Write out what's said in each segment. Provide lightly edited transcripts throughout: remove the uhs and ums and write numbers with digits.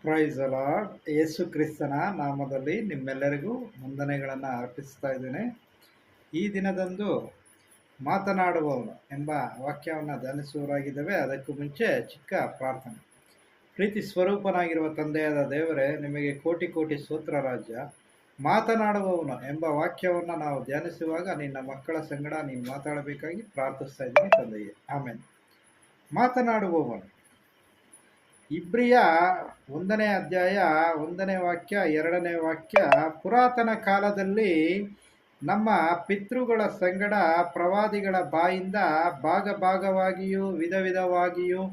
Price lord. ಯೇಸು ಕ್ರಿಸ್ತನ ನಾಮದಲ್ಲಿ ನಿಮ್ಮೆಲ್ಲರಿಗೂ ವಂದನೆಗಳನ್ನು ಅರ್ಪಿಸ್ತಾ ಇದ್ದೇನೆ. ಈ ದಿನದಂದು ಮಾತನಾಡುವವನು ಎಂಬ ವಾಕ್ಯವನ್ನು ಧ್ಯಾನಿಸುವವರಾಗಿದ್ದೇವೆ. ಅದಕ್ಕೂ ಮುಂಚೆ ಚಿಕ್ಕ ಪ್ರಾರ್ಥನೆ. ಪ್ರೀತಿ ಸ್ವರೂಪನಾಗಿರುವ ತಂದೆಯಾದ ದೇವರೇ, ನಿಮಗೆ ಕೋಟಿ ಕೋಟಿ ಸ್ತೋತ್ರ ರಾಜ್ಯ. ಮಾತನಾಡುವವನು ಎಂಬ ವಾಕ್ಯವನ್ನು ನಾವು ಧ್ಯಾನಿಸುವಾಗ ನಿನ್ನ ಮಕ್ಕಳ ಸಂಗಡ ನೀನು ಮಾತಾಡಬೇಕಾಗಿ ಪ್ರಾರ್ಥಿಸ್ತಾ ಇದ್ದೀನಿ ತಂದೆಯೇ, ಆಮೇಲೆ. ಮಾತನಾಡುವವನು, ಇಬ್ರಿಯ 1ನೇ ಅಧ್ಯಾಯ 1ನೇ ವಾಕ್ಯ 2ನೇ ವಾಕ್ಯ. ಪುರಾತನ ಕಾಲದಲ್ಲಿ ನಮ್ಮ ಪಿತೃಗಳ ಸಂಗಡ ಪ್ರವಾದಿಗಳ ಬಾಯಿಂದ ಭಾಗವಾಗಿಯೂ ವಿಧ ವಿಧವಾಗಿಯೂ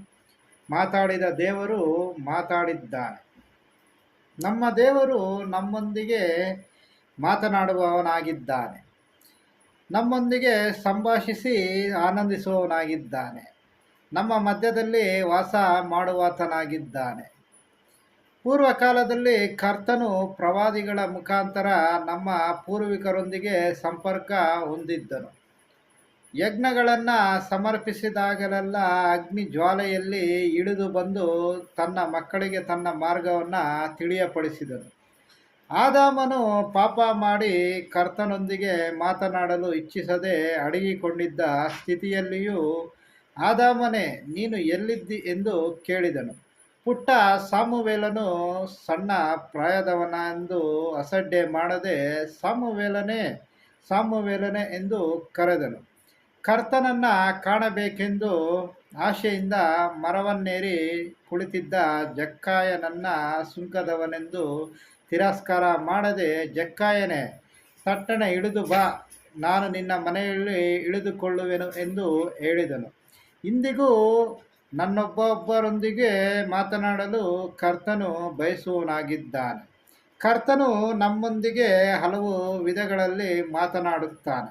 ಮಾತಾಡಿದ ದೇವರು ಮಾತಾಡಿದ್ದಾನೆ. ನಮ್ಮ ದೇವರು ನಮ್ಮೊಂದಿಗೆ ಮಾತನಾಡುವವನಾಗಿದ್ದಾನೆ, ನಮ್ಮೊಂದಿಗೆ ಸಂಭಾಷಿಸಿ ಆನಂದಿಸುವವನಾಗಿದ್ದಾನೆ, ನಮ್ಮ ಮಧ್ಯದಲ್ಲಿ ವಾಸ ಮಾಡುವಾತನಾಗಿದ್ದಾನೆ. ಪೂರ್ವಕಾಲದಲ್ಲಿ ಕರ್ತನು ಪ್ರವಾದಿಗಳ ಮುಖಾಂತರ ನಮ್ಮ ಪೂರ್ವಿಕರೊಂದಿಗೆ ಸಂಪರ್ಕ ಹೊಂದಿದ್ದನು. ಯಜ್ಞಗಳನ್ನು ಸಮರ್ಪಿಸಿದಾಗಲೆಲ್ಲ ಅಗ್ನಿ ಜ್ವಾಲೆಯಲ್ಲಿ ಇಳಿದು ಬಂದು ತನ್ನ ಮಕ್ಕಳಿಗೆ ತನ್ನ ಮಾರ್ಗವನ್ನು ತಿಳಿಯಪಡಿಸಿದನು. ಆದಾಮನು ಪಾಪ ಮಾಡಿ ಕರ್ತನೊಂದಿಗೆ ಮಾತನಾಡಲು ಇಚ್ಛಿಸದೆ ಅಡಗಿಕೊಂಡಿದ್ದ ಸ್ಥಿತಿಯಲ್ಲಿಯೂ ಆದಾಮನೇ, ನೀನು ಎಲ್ಲಿದ್ದಿ ಎಂದು ಕೇಳಿದನು. ಪುಟ್ಟ ಸಾಮುವೇಲನು ಸಣ್ಣ ಪ್ರಾಯದವನೆಂದು ಅಸಡ್ಡೆ ಮಾಡದೆ ಸಾಮುವೇಲನೇ ಸಾಮುವೇಲನೇ ಎಂದು ಕರೆದನು. ಕರ್ತನನ್ನು ಕಾಣಬೇಕೆಂದು ಆಶೆಯಿಂದ ಮರವನ್ನೇರಿ ಕುಳಿತಿದ್ದ ಜಕ್ಕಾಯನನ್ನು ಸುಂಕದವನೆಂದು ತಿರಸ್ಕಾರ ಮಾಡದೆ, ಜಕ್ಕಾಯನೇ, ತಟ್ಟನೆ ಇಳಿದು ಬಾ, ನಾನು ನಿನ್ನ ಮನೆಯಲ್ಲಿ ಇಳಿದುಕೊಳ್ಳುವೆನು ಎಂದು ಹೇಳಿದನು. ಇಂದಿಗೂ ನನ್ನೊಬ್ಬೊಬ್ಬರೊಂದಿಗೆ ಮಾತನಾಡಲು ಕರ್ತನು ಬಯಸುವನಾಗಿದ್ದಾನೆ. ಕರ್ತನು ನಮ್ಮೊಂದಿಗೆ ಹಲವು ವಿಧಗಳಲ್ಲಿ ಮಾತನಾಡುತ್ತಾನೆ.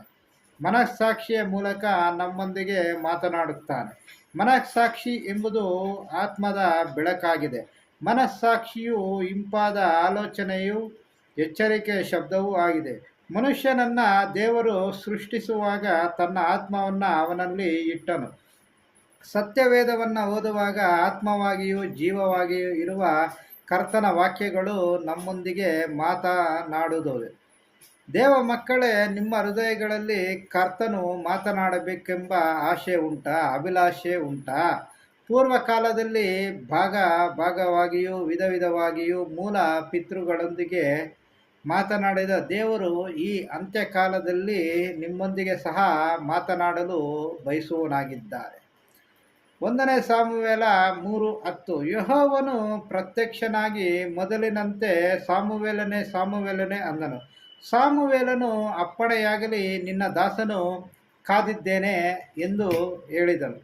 ಮನಸ್ಸಾಕ್ಷಿಯ ಮೂಲಕ ನಮ್ಮೊಂದಿಗೆ ಮಾತನಾಡುತ್ತಾನೆ. ಮನಸ್ಸಾಕ್ಷಿ ಎಂಬುದು ಆತ್ಮದ ಬೆಳಕಾಗಿದೆ. ಮನಸ್ಸಾಕ್ಷಿಯು ಇಂಪಾದ ಆಲೋಚನೆಯು ಎಚ್ಚರಿಕೆಯ ಶಬ್ದವೂ ಆಗಿದೆ. ಮನುಷ್ಯನನ್ನು ದೇವರು ಸೃಷ್ಟಿಸುವಾಗ ತನ್ನ ಆತ್ಮವನ್ನು ಅವನಲ್ಲಿ ಇಟ್ಟನು. ಸತ್ಯವೇದವನ್ನು ಓದುವಾಗ ಆತ್ಮವಾಗಿಯೂ ಜೀವವಾಗಿಯೂ ಇರುವ ಕರ್ತನ ವಾಕ್ಯಗಳು ನಮ್ಮೊಂದಿಗೆ ಮಾತನಾಡುತ್ತವೆ. ದೇವ ಮಕ್ಕಳೇ, ನಿಮ್ಮ ಹೃದಯಗಳಲ್ಲಿ ಕರ್ತನು ಮಾತನಾಡಬೇಕೆಂಬ ಆಶೆ ಉಂಟಾ, ಅಭಿಲಾಷೆ ಉಂಟಾ? ಪೂರ್ವಕಾಲದಲ್ಲಿ ಭಾಗವಾಗಿಯೂ ವಿಧ ವಿಧವಾಗಿಯೂ ಮೂಲ ಪಿತೃಗಳೊಂದಿಗೆ ಮಾತನಾಡಿದ ದೇವರು ಈ ಅಂತ್ಯಕಾಲದಲ್ಲಿ ನಿಮ್ಮೊಂದಿಗೆ ಸಹ ಮಾತನಾಡಲು ಬಯಸುವನಾಗಿದ್ದಾರೆ. 1ನೇ ಸಾಮುವೇಲ 3:10. ಯೆಹೋವನು ಪ್ರತ್ಯಕ್ಷನಾಗಿ ಮೊದಲಿನಂತೆ ಸಾಮುವೇಲನೇ ಸಾಮುವೇಲನೇ ಅಂದನು. ಸಾಮುವೇಲನು ಅಪ್ಪಣೆಯಾಗಲಿ, ನಿನ್ನ ದಾಸನು ಕಾದಿದ್ದೇನೆ ಎಂದು ಹೇಳಿದನು.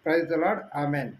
Praise the lord. ಆಮೆನ್.